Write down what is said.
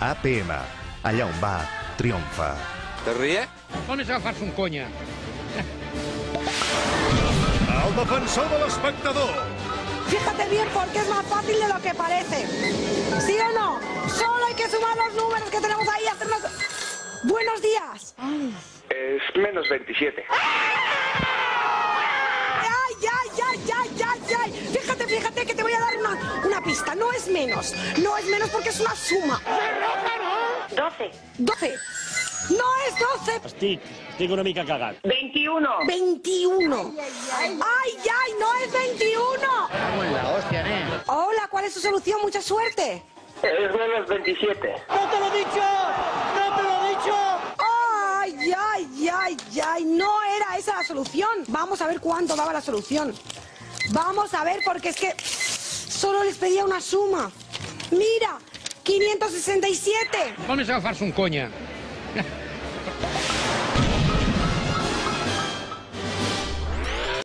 APM, allà on va, triomfa. ¿Te ríes? On és agafar-se un conya? El defensor de l'espectador. Fíjate bien porque es más fácil de lo que parece. ¿Sí o no? Solo hay que sumar los números que tenemos ahí y hacernos... ¡Buenos días! Es menos 27. ¡Ay! Fíjate que te voy a dar una pista. No es menos porque es una suma. 12. 12. No es 12. Estic una mica cagat. 21. 21. ¡Ay! ¡No es 21! La hostia, Hola, ¿cuál es su solución? Mucha suerte. Es menos 27. ¡No te lo he dicho! ¡No te lo he dicho! ¡Ay! No era esa la solución. Vamos a ver cuánto daba la solución. Vamos a ver, porque es que solo les pedía una suma. Mira, 567. On és agafar-se un conya?